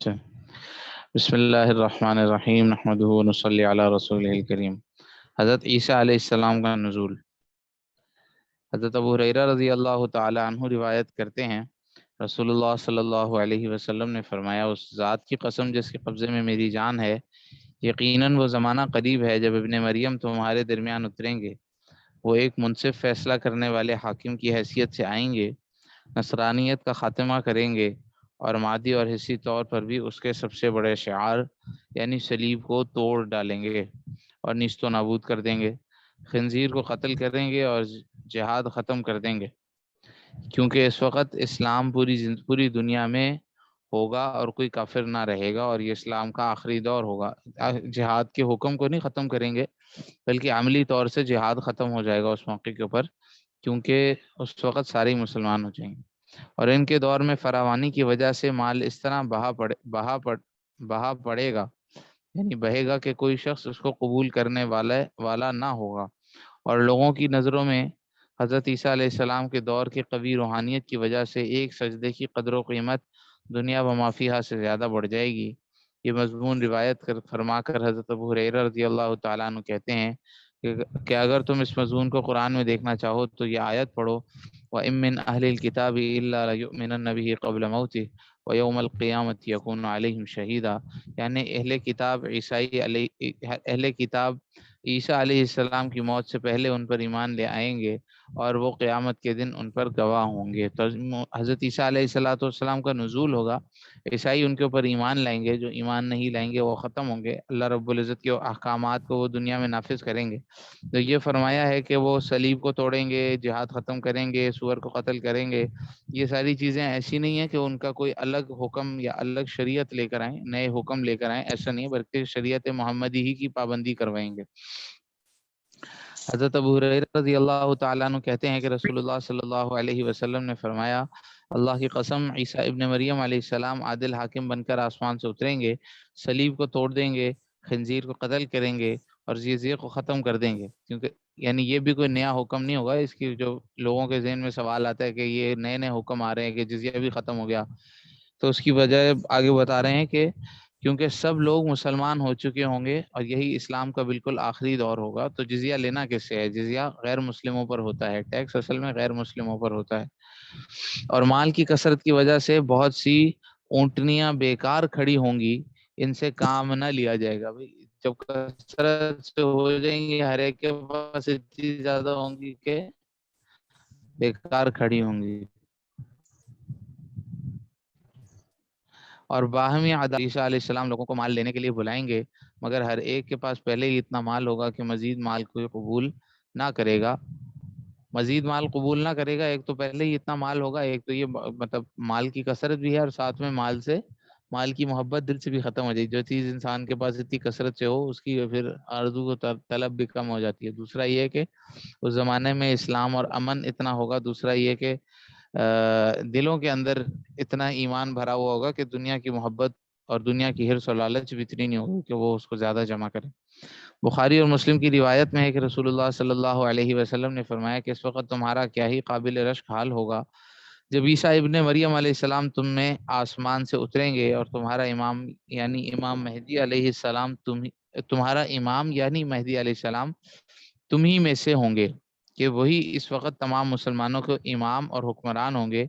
اچھا، بسم اللہ الرحمن الرحیم نحمدہ ونصلی علی رسولہ الکریم۔ حضرت عیسیٰ علیہ السلام کا نزول۔ حضرت ابو ہریرہ رضی اللہ تعالی عنہ روایت کرتے ہیں، رسول اللہ صلی اللہ علیہ وسلم نے فرمایا، اس ذات کی قسم جس کے قبضے میں میری جان ہے، یقیناً وہ زمانہ قریب ہے جب ابن مریم تمہارے درمیان اتریں گے۔ وہ ایک منصف فیصلہ کرنے والے حاکم کی حیثیت سے آئیں گے، نصرانیت کا خاتمہ کریں گے اور مادی اور حصی طور پر بھی اس کے سب سے بڑے شعار یعنی صلیب کو توڑ ڈالیں گے اور نیست و نابود کر دیں گے، خنزیر کو قتل کریں گے اور جہاد ختم کر دیں گے، کیونکہ اس وقت اسلام پوری دنیا میں ہوگا اور کوئی کافر نہ رہے گا، اور یہ اسلام کا آخری دور ہوگا۔ جہاد کے حکم کو نہیں ختم کریں گے بلکہ عملی طور سے جہاد ختم ہو جائے گا اس موقع کے اوپر، کیونکہ اس وقت سارے مسلمان ہو جائیں گے۔ اور ان کے دور میں فراوانی کی وجہ سے مال اس طرح بہا پڑے گا، یعنی بہے گا کہ کوئی شخص اس کو قبول کرنے والا نہ ہوگا، اور لوگوں کی نظروں میں حضرت عیسیٰ علیہ السلام کے دور کی قوی روحانیت کی وجہ سے ایک سجدے کی قدر و قیمت دنیا و ما فیہا سے زیادہ بڑھ جائے گی۔ یہ مضمون روایت فرما کر حضرت ابو ہریرہ رضی اللہ تعالیٰ عنہ کہتے ہیں کہ اگر تم اس مضمون کو قرآن میں دیکھنا چاہو تو یہ آیت پڑھو، وَإِن مِّنْ أَهْلِ الْكِتَابِ إِلَّا لَيُؤْمِنَنَّ بِهِ قَبْلَ مَوْتِهِ وَيَوْمَ الْقِيَامَةِ يَكُونُ عَلَيْهِمْ شَهِيدًا، یعنی اہل کتاب عیسیٰ علیہ السلام کی موت سے پہلے ان پر ایمان لے آئیں گے اور وہ قیامت کے دن ان پر گواہ ہوں گے۔ تو حضرت عیسیٰ علیہ السلام کا نزول ہوگا، عیسائی ان کے اوپر ایمان لائیں گے، جو ایمان نہیں لائیں گے وہ ختم ہوں گے، اللہ رب العزت کے احکامات کو وہ دنیا میں نافذ کریں گے۔ تو یہ فرمایا ہے کہ وہ صلیب کو توڑیں گے، جہاد ختم کریں گے، سور کو قتل کریں گے۔ یہ ساری چیزیں ایسی نہیں ہیں کہ ان کا کوئی الگ حکم یا الگ شریعت لے کر آئیں، نئے حکم لے کر آئیں، ایسا نہیں ہے، بلکہ شریعت محمدی ہی کی پابندی کروائیں گے۔ حضرت ابو ہریرہ رضی اللہ تعالیٰ عنہ کہتے ہیں کہ رسول اللہ صلی اللہ علیہ وسلم نے فرمایا، اللہ کی قسم، عیسیٰ ابن مریم علیہ السلام عادل حاکم بن کر آسمان سے اتریں گے، صلیب کو توڑ دیں گے، خنزیر کو قتل کریں گے اور جزیے کو ختم کر دیں گے، کیونکہ یعنی یہ بھی کوئی نیا حکم نہیں ہوگا۔ اس کی جو لوگوں کے ذہن میں سوال آتا ہے کہ یہ نئے نئے حکم آ رہے ہیں کہ جزیہ بھی ختم ہو گیا، تو اس کی وجہ آگے بتا رہے ہیں کہ کیونکہ سب لوگ مسلمان ہو چکے ہوں گے اور یہی اسلام کا بالکل آخری دور ہوگا، تو جزیہ لینا کس سے ہے؟ جزیہ غیر مسلموں پر ہوتا ہے، ٹیکس اصل میں غیر مسلموں پر ہوتا ہے۔ اور مال کی کثرت کی وجہ سے بہت سی اونٹنیاں بیکار کھڑی ہوں گی، ان سے کام نہ لیا جائے گا۔ جب کثرت سے ہو جائیں گی، ہر ایک کے پاس اتنی زیادہ ہوں گی کہ بیکار کھڑی ہوں گی، اور باہمی عدالت۔ عیسیٰ علیہ السلام لوگوں کو مال لینے کے لیے بلائیں گے، مگر ہر ایک کے پاس پہلے ہی اتنا مال ہوگا کہ مزید مال کو قبول نہ کرے گا، مزید مال قبول نہ کرے گا۔ ایک تو پہلے ہی اتنا مال ہوگا، ایک تو یہ مطلب مال کی کثرت بھی ہے، اور ساتھ میں مال کی محبت دل سے بھی ختم ہو جائے گی۔ جو چیز انسان کے پاس اتنی کثرت سے ہو، اس کی پھر آرزو و طلب بھی کم ہو جاتی ہے۔ دوسرا یہ کہ اس زمانے میں اسلام اور امن اتنا ہوگا۔ دوسرا یہ کہ دلوں کے اندر اتنا ایمان بھرا ہوا ہوگا کہ دنیا کی محبت اور دنیا کی حرص و لالچ بھی اتنی نہیں ہوگی کہ وہ اس کو زیادہ جمع کرے۔ بخاری اور مسلم کی روایت میں ہے کہ رسول اللہ صلی اللہ علیہ وسلم نے فرمایا کہ اس وقت تمہارا کیا ہی قابل رشک حال ہوگا جب عیسیٰ ابن مریم علیہ السلام تم میں آسمان سے اتریں گے اور تمہارا امام یعنی امام مہدی علیہ السلام تمہارا امام یعنی مہدی علیہ السلام تم ہی میں سے ہوں گے، کہ وہی اس وقت تمام مسلمانوں کے امام اور حکمران ہوں گے۔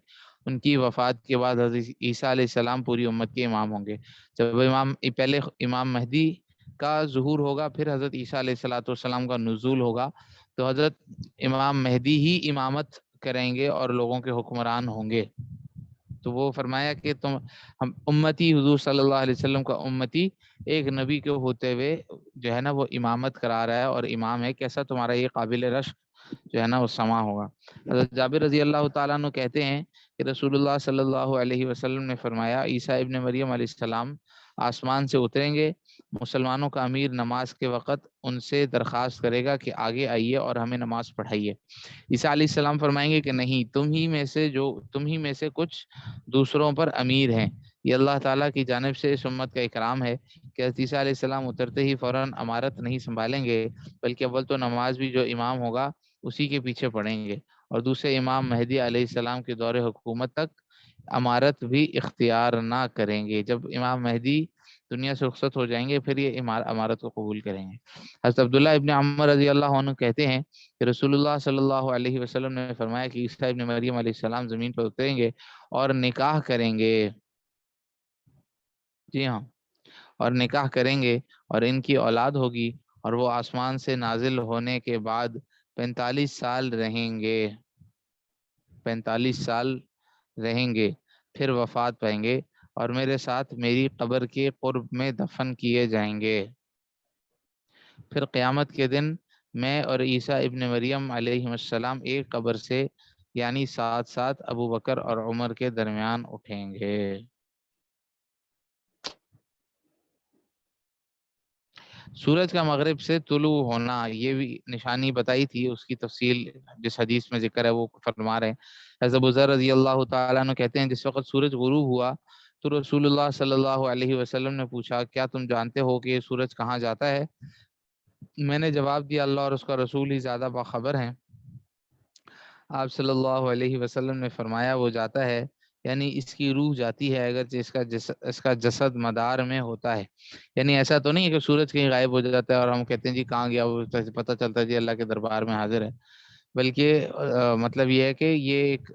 ان کی وفات کے بعد حضرت عیسیٰ علیہ السلام پوری امت کے امام ہوں گے۔ جب پہلے امام مہدی کا ظہور ہوگا، پھر حضرت عیسیٰ علیہ السلام کا نزول ہوگا، تو حضرت امام مہدی ہی امامت کریں گے اور لوگوں کے حکمران ہوں گے۔ تو وہ فرمایا کہ ہم امتی، حضور صلی اللہ علیہ وسلم کا امتی ایک نبی کے ہوتے ہوئے جو ہے نا وہ امامت کرا رہا ہے اور امام ہے، کیسا تمہارا یہ قابل رشک جو ہے نا وہ سما ہوگا۔ حضرت جابر رضی اللہ تعالیٰ عنہ کہتے ہیں کہ رسول اللہ صلی اللہ علیہ وسلم نے فرمایا، عیسیٰ ابن مریم علیہ السلام آسمان سے اتریں گے، مسلمانوں کا امیر نماز کے وقت ان سے درخواست کرے گا کہ آگے آئیے اور ہمیں نماز پڑھائیے۔ عیسیٰ علیہ السلام فرمائیں گے کہ نہیں، تم ہی میں سے کچھ دوسروں پر امیر ہیں۔ یہ اللہ تعالیٰ کی جانب سے اس امت کا اکرام ہے کہ حضرت عیسیٰ علیہ السلام اترتے ہی فوراً امارت نہیں سنبھالیں گے، بلکہ اول تو نماز بھی جو امام ہوگا اسی کے پیچھے پڑھیں گے، اور دوسرے امام مہدی علیہ السلام کے دور حکومت تک امارت بھی اختیار نہ کریں گے. جب امام مہدی دنیا سے رخصت ہو جائیں گے پھر یہ امارت کو قبول کریں گے. حضرت عبداللہ ابن عمر رضی اللہ عنہ کہتے ہیں کہ رسول اللہ صلی اللہ علیہ وسلم نے فرمایا کہ عیسیٰ ابن مریم علیہ السلام زمین پر اتریں گے اور نکاح کریں گے. جی ہاں، اور نکاح کریں گے اور ان کی اولاد ہوگی، اور وہ آسمان سے نازل ہونے کے بعد 45 سال رہیں گے. 45 سال رہیں گے، پھر وفات پائیں گے اور میرے ساتھ میری قبر کے قرب میں دفن کیے جائیں گے. پھر قیامت کے دن میں اور عیسیٰ ابن مریم علیہ السلام ایک قبر سے یعنی ساتھ ساتھ ابو بکر اور عمر کے درمیان اٹھیں گے. سورج کا مغرب سے طلوع ہونا، یہ بھی نشانی بتائی تھی، اس کی تفصیل جس حدیث میں ذکر ہے وہ فرما رہے ہیں. حضرت ابو ذر رضی اللہ تعالیٰ عنہ کہتے ہیں جس وقت سورج غروب ہوا تو رسول اللہ صلی اللہ علیہ وسلم نے پوچھا کیا تم جانتے ہو کہ یہ سورج کہاں جاتا ہے؟ میں نے جواب دیا اللہ اور اس کا رسول ہی زیادہ باخبر ہیں. آپ صلی اللہ علیہ وسلم نے فرمایا وہ جاتا ہے یعنی اس کی روح جاتی ہے اگرچہ اس کا جسد مدار میں ہوتا ہے. یعنی ایسا تو نہیں ہے کہ سورج کہیں غائب ہو جاتا ہے اور ہم کہتے ہیں جی کہاں گیا، وہ پتہ چلتا ہے جی اللہ کے دربار میں حاضر ہے. بلکہ مطلب یہ ہے کہ یہ ایک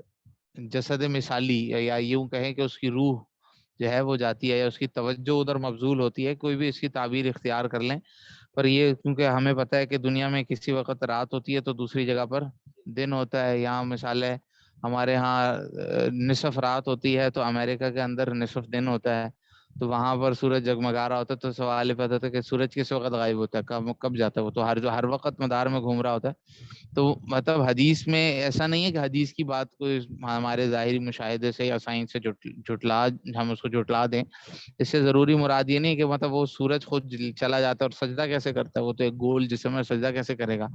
جسد مثالی یا یوں کہیں کہ اس کی روح جو ہے وہ جاتی ہے یا اس کی توجہ ادھر مبذول ہوتی ہے، کوئی بھی اس کی تعبیر اختیار کر لیں. پر یہ کیونکہ ہمیں پتہ ہے کہ دنیا میں کسی وقت رات ہوتی ہے تو دوسری جگہ پر دن ہوتا ہے. یہاں مثال ہے ہمارے ہاں نصف رات ہوتی ہے تو امریکہ کے اندر نصف دن ہوتا ہے، تو وہاں پر سورج جگمگا رہا ہوتا ہے. تو سوال یہ پیدا تھا کہ سورج کس وقت غائب ہوتا ہے، کب جاتا ہے؟ وہ تو ہر وقت مدار میں گھوم رہا ہوتا ہے. تو مطلب حدیث میں ایسا نہیں ہے کہ حدیث کی بات کو ہمارے ظاہری مشاہدے سے یا سائنس سے ہم اس کو جھٹلا دیں. اس سے ضروری مراد یہ نہیں کہ مطلب وہ سورج خود چلا جاتا ہے اور سجدہ کیسے کرتا ہے، وہ تو ایک گول جسم ہے، سجدہ کیسے کرے گا.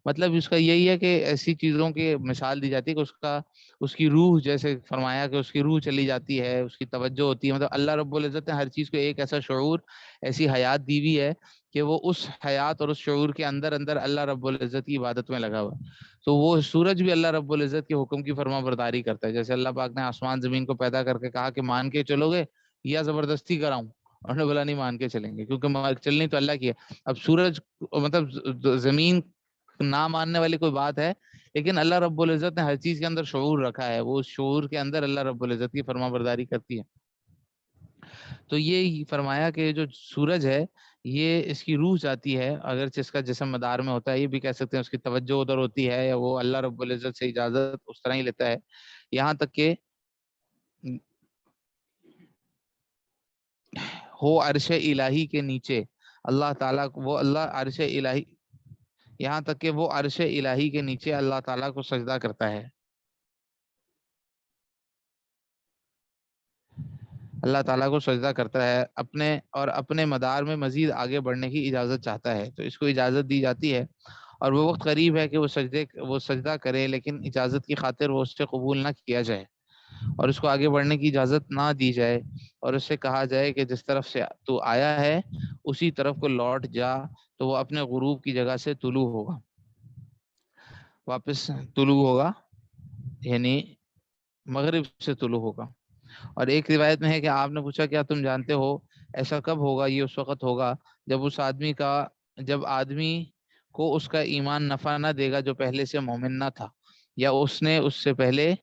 مطلب اس کا یہی ہے کہ ایسی چیزوں کی مثال دی جاتی ہے کہ اس کی روح، جیسے فرمایا کہ اس کی روح چلی جاتی ہے، اس کی توجہ ہوتی ہے. مطلب اللہ رب العزت نے ہر چیز کو ایک ایسا شعور، ایسی حیات دی ہوئی ہے کہ وہ اس حیات اور اس شعور کے اندر اللہ رب العزت کی عبادت میں لگا ہوا ہے. تو وہ سورج بھی اللہ رب العزت کے حکم کی فرما برداری کرتا ہے. جیسے اللہ پاک نے آسمان زمین کو پیدا کر کے کہا کہ مان کے چلو گے یا زبردستی کراؤں، اور نے بولا نہیں مان کے چلیں گے کیونکہ چلنی تو اللہ کی ہے. اب سورج مطلب زمین نہ ماننے والی کوئی بات ہے، لیکن اللہ رب العزت نے ہر چیز کے اندر شعور رکھا ہے، وہ شعور کے اندر اللہ رب العزت کی فرما برداری کرتی ہے. تو یہ فرمایا کہ جو سورج ہے یہ اس کی روح جاتی ہے اگرچہ اس کا جسم مدار میں ہوتا ہے. یہ بھی کہہ سکتے ہیں اس کی توجہ ادھر ہوتی ہے یا وہ اللہ رب العزت سے اجازت اس طرح ہی لیتا ہے. یہاں تک کہ ہو عرش الہی کے نیچے اللہ تعالیٰ وہ اللہ عرش الہی، یہاں تک کہ وہ عرش الہی کے نیچے اللہ تعالیٰ کو سجدہ کرتا ہے. اللہ تعالیٰ کو سجدہ کرتا ہے اپنے مدار میں مزید آگے بڑھنے کی اجازت چاہتا ہے تو اس کو اجازت دی جاتی ہے. اور وہ وقت قریب ہے کہ وہ سجدہ کرے لیکن اجازت کی خاطر وہ اس سے قبول نہ کیا جائے اور اس کو آگے بڑھنے کی اجازت نہ دی جائے اور اس سے کہا جائے کہ جس طرف سے تو آیا ہے اسی طرف کو لوٹ جا. تو وہ اپنے غروب کی جگہ سے طلوع ہوگا، واپس طلوع ہوگا یعنی مغرب سے طلوع ہوگا. اور ایک روایت میں ہے کہ آپ نے پوچھا کیا تم جانتے ہو ایسا کب ہوگا؟ یہ اس وقت ہوگا جب آدمی کو اس کا ایمان نفع نہ دے گا جو پہلے سے مومن نہ تھا یا اس نے اس سے پہلے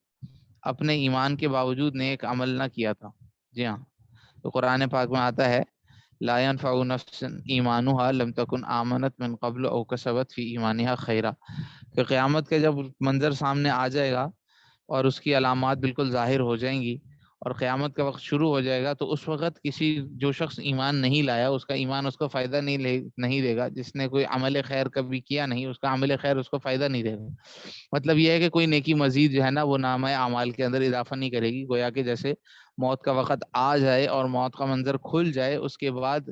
اپنے ایمان کے باوجود نیک عمل نہ کیا تھا. جی ہاں، تو قرآن پاک میں آتا ہے لا ينفع نفس ایمانها لم تكن آمنت من قبل او کسبت فی ایمانها خیرا، کہ قیامت کا جب منظر سامنے آ جائے گا اور اس کی علامات بالکل ظاہر ہو جائیں گی اور قیامت کا وقت شروع ہو جائے گا تو اس وقت جو شخص ایمان نہیں لایا اس کا ایمان اس کو فائدہ نہیں دے گا. جس نے کوئی عمل خیر کبھی کیا نہیں اس کا عمل خیر اس کو فائدہ نہیں دے گا. مطلب یہ ہے کہ کوئی نیکی مزید جو ہے نا وہ نامہ اعمال کے اندر اضافہ نہیں کرے گی. گویا کہ جیسے موت کا وقت آ جائے اور موت کا منظر کھل جائے اس کے بعد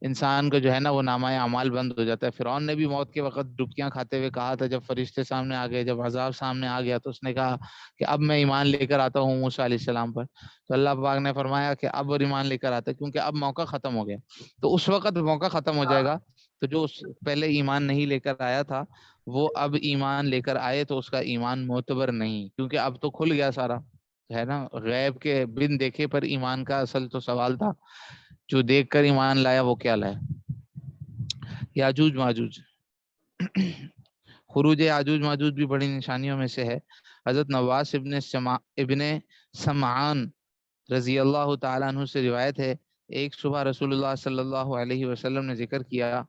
انسان کو جو ہے نا وہ نامہ اعمال بند ہو جاتا ہے. فرعون نے بھی موت کے وقت ڈبکیاں کھاتے ہوئے کہا تھا جب فرشتے سامنے آ گئے، جب عذاب سامنے آ گیا تو اس نے کہا کہ اب میں ایمان لے کر آتا ہوں موسیٰ علیہ السلام پر. تو اللہ پاک نے فرمایا کہ اب ایمان لے کر آتا ہے کیونکہ اب موقع ختم ہو گیا. تو اس وقت موقع ختم ہو جائے گا تو جو پہلے ایمان نہیں لے کر آیا تھا وہ اب ایمان لے کر آئے تو اس کا ایمان معتبر نہیں کیونکہ اب تو کھل گیا سارا. ہے نا، غیب کے بن دیکھے پر ایمان کا اصل تو سوال تھا، جو دیکھ کر ایمان لایا وہ کیا لایا؟ یاجوج ماجوج خروج یاجوج ماجوج بھی بڑی نشانیوں میں سے ہے۔ حضرت نواس ابن سمعان رضی اللہ تعالیٰ عنہ سے روایت ہے، ایک صبح رسول اللہ صلی اللہ علیہ وسلم نے ذکر کیا،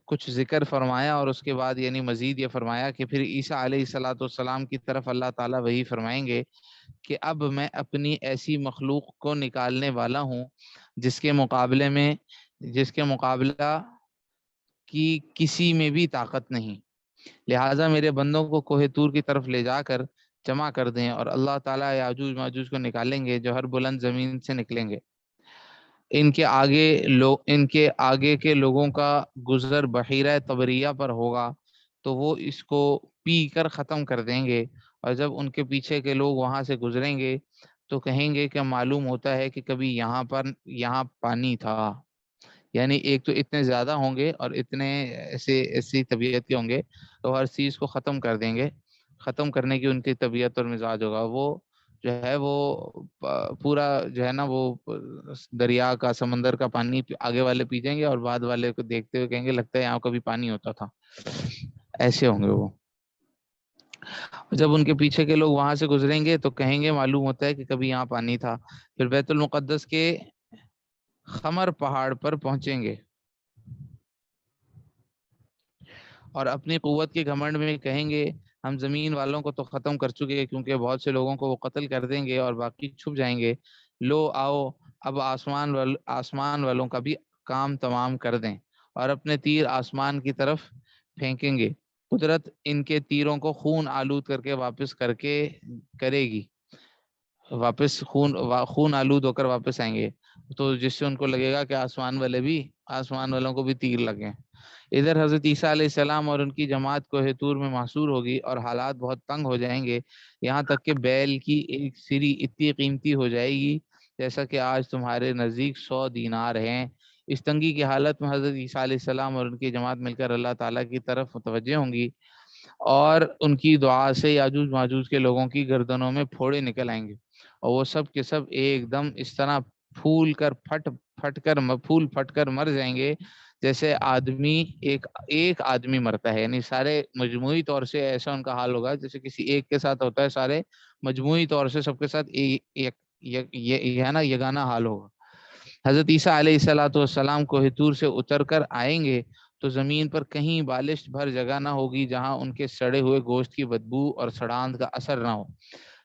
کچھ ذکر فرمایا، اور اس کے بعد یعنی مزید یہ فرمایا کہ پھر عیسیٰ علیہ الصلاۃ والسلام کی طرف اللہ تعالیٰ وہی فرمائیں گے کہ اب میں اپنی ایسی مخلوق کو نکالنے والا ہوں جس کے مقابلہ کی کسی میں بھی طاقت نہیں، لہٰذا میرے بندوں کو کوہ طور کی طرف لے جا کر جمع کر دیں، اور اللہ تعالیٰ یاجوج ماجوج کو نکالیں گے جو ہر بلند زمین سے نکلیں گے۔ ان کے آگے کے لوگوں کا گزر بحیرہ طبریہ پر ہوگا تو وہ اس کو پی کر ختم کر دیں گے، اور جب ان کے پیچھے کے لوگ وہاں سے گزریں گے تو کہیں گے کہ معلوم ہوتا ہے کہ کبھی یہاں پانی تھا۔ یعنی ایک تو اتنے زیادہ ہوں گے اور اتنے ایسی طبیعت کے ہوں گے تو ہر چیز کو ختم کر دیں گے، ختم کرنے کی ان کی طبیعت اور مزاج ہوگا۔ وہ جو ہے وہ پورا جو ہے نا وہ دریا کا سمندر کا پانی آگے والے پی جائیں گے اور بعد والے کو دیکھتے ہوئے کہیں گے لگتا ہے یہاں کبھی پانی ہوتا تھا، ایسے ہوں گے وہ۔ جب ان کے پیچھے کے لوگ وہاں سے گزریں گے تو کہیں گے معلوم ہوتا ہے کہ کبھی یہاں پانی تھا۔ پھر بیت المقدس کے خمر پہاڑ پر پہنچیں گے اور اپنی قوت کے گھمنڈ میں کہیں گے ہم زمین والوں کو تو ختم کر چکے کیونکہ بہت سے لوگوں کو وہ قتل کر دیں گے اور باقی چھپ جائیں گے، لو آؤ اب آسمان والوں کا بھی کام تمام کر دیں، اور اپنے تیر آسمان کی طرف پھینکیں گے، قدرت ان کے تیروں کو خون آلود کر کے واپس کرے گی، واپس خون آلود ہو کر واپس آئیں گے، تو جس سے ان کو لگے گا کہ آسمان والوں کو بھی تیر لگے۔ ادھر حضرت عیسیٰ علیہ السلام اور ان کی جماعت کوہ طور میں محصور ہوگی اور حالات بہت تنگ ہو جائیں گے، یہاں تک کہ بیل کی ایک سری اتنی قیمتی ہو جائے گی جیسا کہ آج تمہارے نزدیک 100 دینار ہیں۔ اس تنگی کی حالت میں حضرت عیسیٰ علیہ السلام اور ان کی جماعت مل کر اللہ تعالیٰ کی طرف متوجہ ہوں گی، اور ان کی دعا سے یاجوج ماجوج کے لوگوں کی گردنوں میں پھوڑے نکل آئیں گے، اور وہ سب کے سب ایک دم اس طرح پھول پھٹ کر مر جائیں گے جیسے ایک آدمی مرتا ہے، یعنی سارے مجموعی طور سے ایسا ان کا حال ہوگا جیسے کسی ایک کے ساتھ ہوتا ہے، سارے مجموعی طور سے سب کے ساتھ یگانہ حال ہوگا۔ حضرت عیسیٰ علیہ الصلاۃ والسلام کوہ طور سے اتر کر آئیں گے تو زمین پر کہیں بالشت بھر جگہ نہ ہوگی جہاں ان کے سڑے ہوئے گوشت کی بدبو اور سڑاند کا اثر نہ ہو۔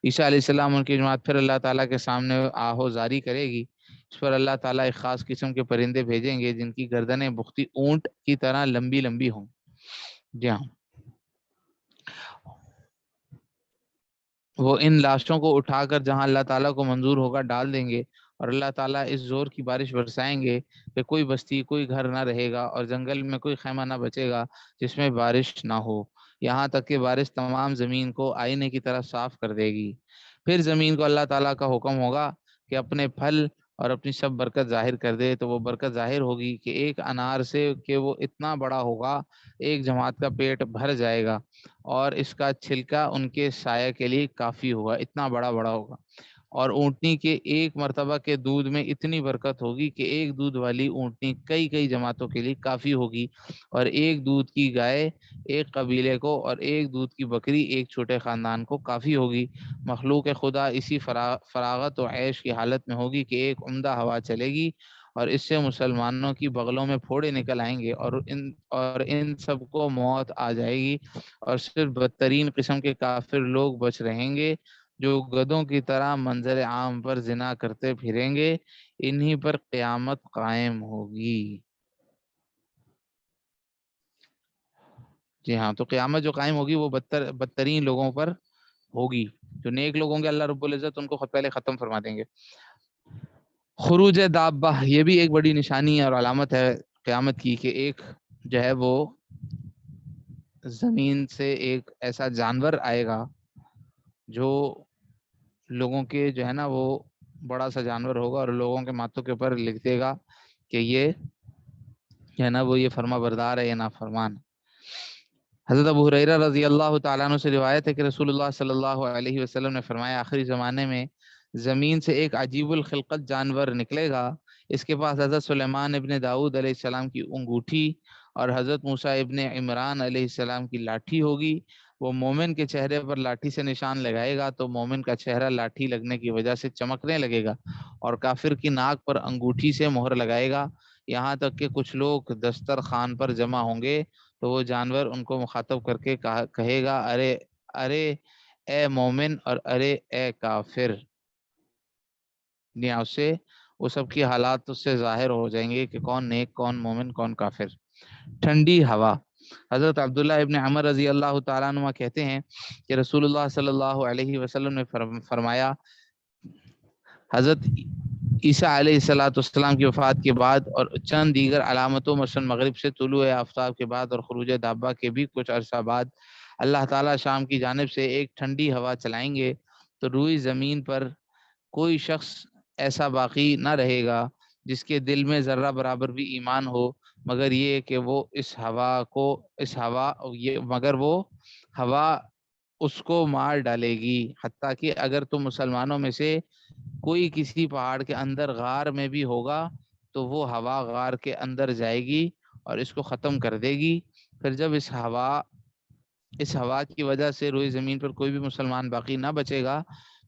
عیسیٰ علیہ السلام ان کی جماعت پھر اللہ تعالیٰ کے سامنے آہو زاری کرے گی، اس پر اللہ تعالیٰ ایک خاص قسم کے پرندے بھیجیں گے جن کی گردنیں بختی اونٹ کی طرح لمبی لمبی ہوں۔ جی ہاں، وہ ان لاشوں کو اٹھا کر جہاں اللہ تعالیٰ کو منظور ہوگا ڈال دیں گے، اور اللہ تعالیٰ اس زور کی بارش برسائیں گے کہ کوئی بستی کوئی گھر نہ رہے گا اور جنگل میں کوئی خیمہ نہ بچے گا جس میں بارش نہ ہو، یہاں تک کہ بارش تمام زمین کو آئینے کی طرح صاف کر دے گی۔ پھر زمین کو اللہ تعالیٰ کا حکم ہوگا کہ اپنے پھل اور اپنی سب برکت ظاہر کر دے، تو وہ برکت ظاہر ہوگی کہ ایک انار سے کہ وہ اتنا بڑا ہوگا ایک جماعت کا پیٹ بھر جائے گا، اور اس کا چھلکا ان کے سایہ کے لیے کافی ہوگا، اتنا بڑا ہوگا، اور اونٹنی کے ایک مرتبہ کے دودھ میں اتنی برکت ہوگی کہ ایک دودھ والی اونٹنی کئی کئی جماعتوں کے لیے کافی ہوگی، اور ایک دودھ کی گائے ایک قبیلے کو اور ایک دودھ کی بکری ایک چھوٹے خاندان کو کافی ہوگی۔ مخلوق خدا اسی فراغت و عیش کی حالت میں ہوگی کہ ایک عمدہ ہوا چلے گی اور اس سے مسلمانوں کی بغلوں میں پھوڑے نکل آئیں گے، اور ان سب کو موت آ جائے گی، اور صرف بدترین قسم کے کافر لوگ بچ رہیں گے جو گدوں کی طرح منظر عام پر زنا کرتے پھریں گے، انہی پر قیامت قائم ہوگی۔ جی ہاں، تو قیامت جو قائم ہوگی وہ بدترین لوگوں پر ہوگی، جو نیک لوگ ہوں گے اللہ رب العزت ان کو پہلے ختم فرما دیں گے۔ خروج دابہ، یہ بھی ایک بڑی نشانی اور علامت ہے قیامت کی کہ ایک جو ہے وہ زمین سے ایک ایسا جانور آئے گا جو لوگوں کے جو ہے نا وہ بڑا سا جانور ہوگا، اور لوگوں کے ماتھوں کے اوپر لکھ دے گا کہ یہ جو ہے نا وہ یہ فرما بردار ہے یا نافرمان۔ حضرت ابو ہریرہ رضی اللہ تعالیٰ عنہ سے روایت ہے کہ رسول اللہ صلی اللہ علیہ وسلم نے فرمایا آخری زمانے میں زمین سے ایک عجیب الخلقت جانور نکلے گا، اس کے پاس حضرت سلیمان ابن داؤد علیہ السلام کی انگوٹھی اور حضرت موسیٰ ابن عمران علیہ السلام کی لاٹھی ہوگی۔ وہ مومن کے چہرے پر لاٹھی سے نشان لگائے گا تو مومن کا چہرہ لاٹھی لگنے کی وجہ سے چمکنے لگے گا، اور کافر کی ناک پر انگوٹھی سے مہر لگائے گا، یہاں تک کہ کچھ لوگ دسترخوان پر جمع ہوں گے تو وہ جانور ان کو مخاطب کر کے کہے گا ارے ارے اے مومن اور ارے اے کافر، اس سے وہ سب کی حالات اس سے ظاہر ہو جائیں گے کہ کون نیک، کون مومن، کون کافر۔ ٹھنڈی ہوا۔ حضرت عبداللہ ابن عمر رضی اللہ تعالیٰ عنہ کہتے ہیں کہ رسول اللہ صلی اللہ علیہ وسلم نے فرمایا حضرت عیسیٰ علیہ السلام کی وفات کے بعد اور چند دیگر علامتوں مثلاً مغرب سے طلوع آفتاب کے بعد اور خروج دابہ کے بھی کچھ عرصہ بعد اللہ تعالیٰ شام کی جانب سے ایک ٹھنڈی ہوا چلائیں گے تو روئی زمین پر کوئی شخص ایسا باقی نہ رہے گا جس کے دل میں ذرہ برابر بھی ایمان ہو، مگر یہ کہ وہ مگر وہ ہوا اس کو مار ڈالے گی، حتیٰ کہ اگر تم مسلمانوں میں سے کوئی کسی پہاڑ کے اندر غار میں بھی ہوگا تو وہ ہوا غار کے اندر جائے گی اور اس کو ختم کر دے گی۔ پھر جب اس ہوا کی وجہ سے روئی زمین پر کوئی بھی مسلمان باقی نہ بچے گا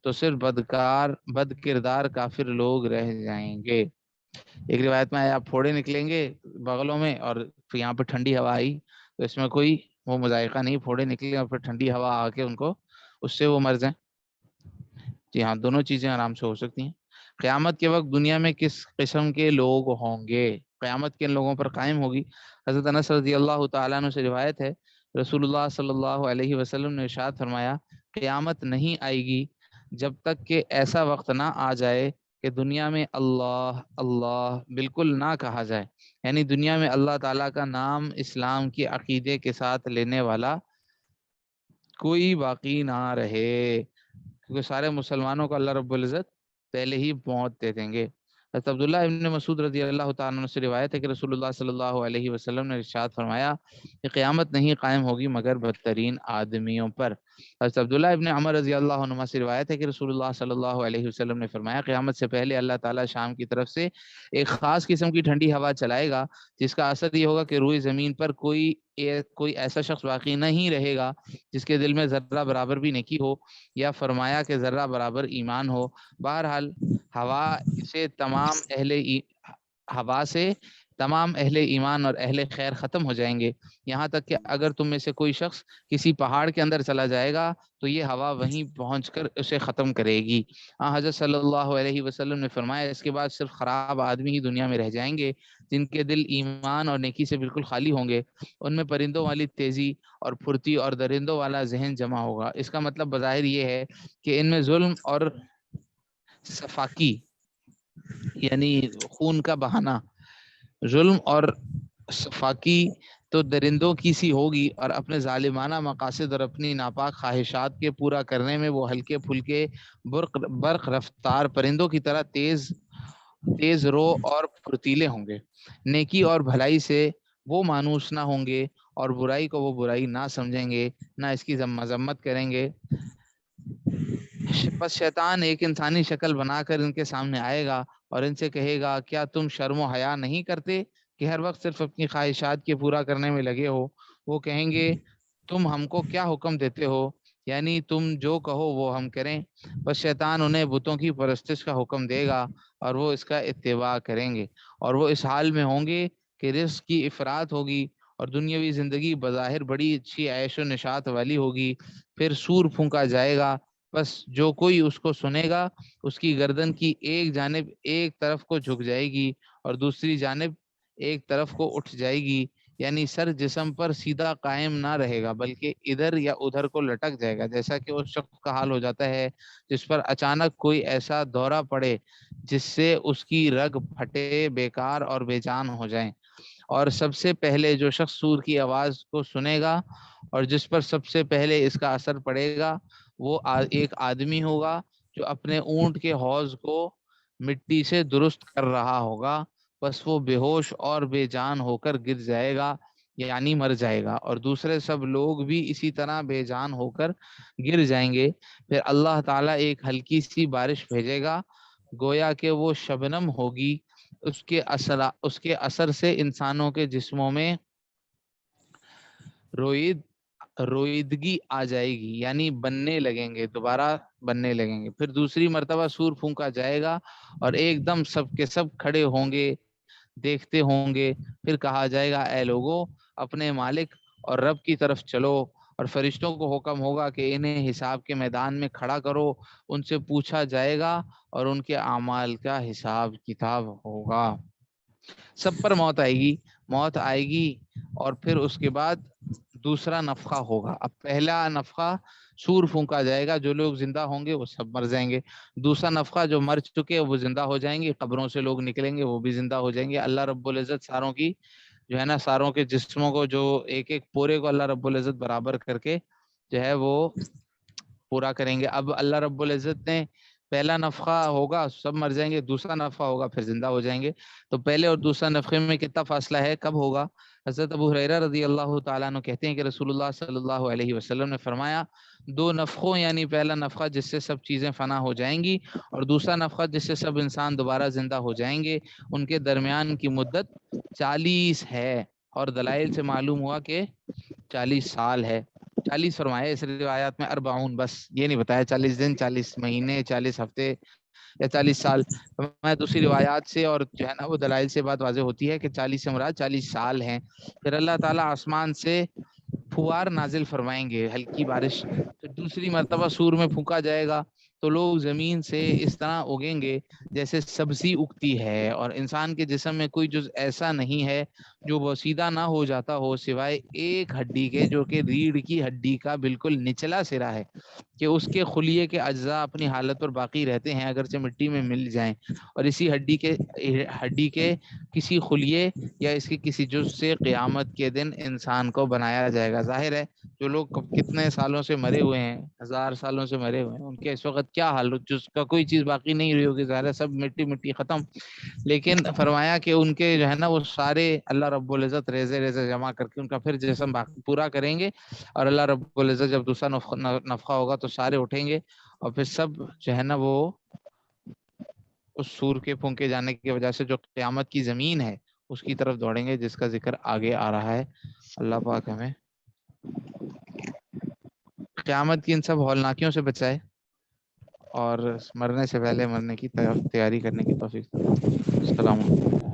تو صرف بد کردار کافر لوگ رہ جائیں گے۔ ایک روایت میں آیا پھوڑے نکلیں گے بغلوں میں اور یہاں پہ ٹھنڈی ہوا آئی تو اس میں کوئی وہ مذائقہ نہیں، پھوڑے نکلے اور پھر ٹھنڈی ہوا آ کے ان کو اس سے وہ مر جائیں۔ جی ہاں، دونوں چیزیں آرام سے ہو سکتی ہیں۔ قیامت کے وقت دنیا میں کس قسم کے لوگ ہوں گے؟ قیامت کن لوگوں پر قائم ہوگی؟ حضرت انس رضی اللہ تعالیٰ عنہ سے روایت ہے رسول اللہ صلی اللہ علیہ وسلم نے ارشاد فرمایا قیامت نہیں آئے گی جب تک کہ ایسا وقت نہ آ جائے کہ دنیا میں اللہ اللہ بالکل نہ کہا جائے، یعنی دنیا میں اللہ تعالیٰ کا نام اسلام کی عقیدے کے ساتھ لینے والا کوئی باقی نہ رہے، کیونکہ سارے مسلمانوں کو اللہ رب العزت پہلے ہی موت دے دیں گے۔ حضرت عبداللہ ابن مسعود رضی اللہ تعالیٰ عنہ سے روایت ہے کہ رسول اللہ صلی اللہ علیہ وسلم نے ارشاد فرمایا کہ قیامت نہیں قائم ہوگی مگر بدترین آدمیوں پر۔ حضرت عبداللہ ابن عمر رضی اللہ عنہ سے روایت ہے کہ رسول اللہ صلی اللہ علیہ وسلم نے فرمایا قیامت سے پہلے اللہ تعالیٰ شام کی طرف سے ایک خاص قسم کی ٹھنڈی ہوا چلائے گا جس کا اثر یہ ہوگا کہ روئی زمین پر کوئی ایسا شخص باقی نہیں رہے گا جس کے دل میں ذرہ برابر بھی نیکی ہو، یا فرمایا کہ ذرہ برابر ایمان ہو۔ بہرحال ہوا سے تمام اہل ایمان اور اہل خیر ختم ہو جائیں گے، یہاں تک کہ اگر تم میں سے کوئی شخص کسی پہاڑ کے اندر چلا جائے گا تو یہ ہوا وہیں پہنچ کر اسے ختم کرے گی۔ حضرت صلی اللہ علیہ وسلم نے فرمایا اس کے بعد صرف خراب آدمی ہی دنیا میں رہ جائیں گے جن کے دل ایمان اور نیکی سے بالکل خالی ہوں گے، ان میں پرندوں والی تیزی اور پھرتی اور درندوں والا ذہن جمع ہوگا۔ اس کا مطلب بظاہر یہ ہے کہ ان میں ظلم اور صفاقی یعنی خون کا بہانا، ظلم اور صفاقی تو درندوں کی سی ہوگی، اور اپنے ظالمانہ مقاصد اور اپنی ناپاک خواہشات کے پورا کرنے میں وہ ہلکے پھلکے برق رفتار پرندوں کی طرح تیز رو اور پھرتیلے ہوں گے۔ نیکی اور بھلائی سے وہ مانوس نہ ہوں گے اور برائی کو وہ برائی نہ سمجھیں گے، نہ اس کی مذمت کریں گے۔ بس شیطان ایک انسانی شکل بنا کر ان کے سامنے آئے گا اور ان سے کہے گا کیا تم شرم و حیا نہیں کرتے کہ ہر وقت صرف اپنی خواہشات کے پورا کرنے میں لگے ہو؟ وہ کہیں گے تم ہم کو کیا حکم دیتے ہو، یعنی تم جو کہو وہ ہم کریں۔ بس شیطان انہیں بتوں کی پرستش کا حکم دے گا اور وہ اس کا اتباع کریں گے، اور وہ اس حال میں ہوں گے کہ رزق کی افراط ہوگی اور دنیاوی زندگی بظاہر بڑی اچھی عیش و نشاط والی ہوگی۔ پھر سور پھونکا جائے گا، بس جو کوئی اس کو سنے گا اس کی گردن کی ایک جانب ایک طرف کو جھک جائے گی اور دوسری جانب ایک طرف کو اٹھ جائے گی، یعنی سر جسم پر سیدھا قائم نہ رہے گا بلکہ ادھر یا ادھر کو لٹک جائے گا، جیسا کہ اس شخص کا حال ہو جاتا ہے جس پر اچانک کوئی ایسا دورہ پڑے جس سے اس کی رگ پھٹے، بیکار اور بے جان ہو جائیں۔ اور سب سے پہلے جو شخص سور کی آواز کو سنے گا اور جس پر سب سے پہلے اس کا اثر پڑے گا وہ ایک آدمی ہوگا جو اپنے اونٹ کے حوض کو مٹی سے درست کر رہا ہوگا، بس وہ بے ہوش اور بے جان ہو کر گر جائے گا، یعنی مر جائے گا، اور دوسرے سب لوگ بھی اسی طرح بے جان ہو کر گر جائیں گے۔ پھر اللہ تعالیٰ ایک ہلکی سی بارش بھیجے گا، گویا کہ وہ شبنم ہوگی، اس کے اثر سے انسانوں کے جسموں میں رویدگی آ جائے گی، یعنی بننے لگیں گے، دوبارہ بننے لگیں گے۔ پھر دوسری مرتبہ سور پھونکا جائے گا اور ایک دم سب کے سب کھڑے ہوں گے، دیکھتے ہوں گے۔ پھر کہا جائے گا اے لوگوں، اپنے مالک اور رب کی طرف چلو، اور فرشتوں کو حکم ہوگا کہ انہیں حساب کے میدان میں کھڑا کرو، ان سے پوچھا جائے گا اور ان کے اعمال کا حساب کتاب ہوگا۔ سب پر موت آئے گی، اور پھر اس کے بعد دوسرا نفخہ ہوگا۔ اب پہلا نفخہ سور پھونکا جائے گا، جو لوگ زندہ ہوں گے وہ سب مر جائیں گے۔ دوسرا نفخہ جو مر چکے وہ زندہ ہو جائیں گے، قبروں سے لوگ نکلیں گے وہ بھی زندہ ہو جائیں گے۔ اللہ رب العزت ساروں کی جو ہے نا، ساروں کے جسموں کو، جو ایک ایک پورے کو اللہ رب العزت برابر کر کے جو ہے وہ پورا کریں گے۔ اب اللہ رب العزت نے پہلا نفخہ ہوگا سب مر جائیں گے، دوسرا نفخہ ہوگا پھر زندہ ہو جائیں گے۔ تو پہلے اور دوسرا نفخے میں کتنا فاصلہ ہے، کب ہوگا؟ حضرت ابو ہریرہ رضی اللہ تعالیٰ عنہ کہتے ہیں کہ رسول اللہ صلی اللہ علیہ وسلم نے فرمایا، دو نفخوں، یعنی پہلا نفخہ جس سے سب چیزیں فنا ہو جائیں گی، اور دوسرا نفخہ جس سے سب انسان دوبارہ زندہ ہو جائیں گے، ان کے درمیان کی مدت 40 ہے، اور دلائل سے معلوم ہوا کہ 40 سال ہے۔ 40 فرمایا، اس روایات میں 40، بس یہ نہیں بتایا 40 دن، 40 مہینے، 40 ہفتے یا 40 سال۔ میں دوسری روایات سے اور جو ہے نا وہ دلائل سے بات واضح ہوتی ہے کہ 40 سے مراد 40 سال ہیں۔ پھر اللہ تعالیٰ آسمان سے پھوار نازل فرمائیں گے، ہلکی بارش۔ پھر دوسری مرتبہ سور میں پھونکا جائے گا تو لوگ زمین سے اس طرح اگیں گے جیسے سبزی اگتی ہے، اور انسان کے جسم میں کوئی جز ایسا نہیں ہے جو بوسیدہ نہ ہو جاتا ہو، سوائے ایک ہڈی کے، جو کہ ریڑھ کی ہڈی کا بالکل نچلا سرا ہے، کہ اس کے خلیے کے اجزاء اپنی حالت پر باقی رہتے ہیں اگرچہ مٹی میں مل جائیں، اور اسی ہڈی کے کسی خلیے یا اس کے کسی جز سے قیامت کے دن انسان کو بنایا جائے گا۔ ظاہر ہے جو لوگ کتنے سالوں سے مرے ہوئے ہیں، 1000 سالوں سے مرے ہوئے ہیں، ان کے اس وقت کیا حال ہو، جس کا کوئی چیز باقی نہیں رہی ہوگی، ظاہر ہے سب مٹی ختم۔ لیکن فرمایا کہ ان کے جو ہے نا وہ سارے اللہ رب العزت ریزے ریزے جمع کر کے ان کا پھر جسم پورا کریں گے، اور اللہ رب العزت جب دوسرا نفخہ ہوگا تو سارے اٹھیں گے، اور پھر سب جو ہے نا وہ اس سور کے پھونکے جانے کی وجہ سے جو قیامت کی زمین ہے اس کی طرف دوڑیں گے، جس کا ذکر آگے آ رہا ہے۔ اللہ پاک ہمیں قیامت کی ان سب ہولناکیوں سے بچائے، اور مرنے سے پہلے مرنے کی تیاری کرنے کی توفیق۔ السلام علیکم۔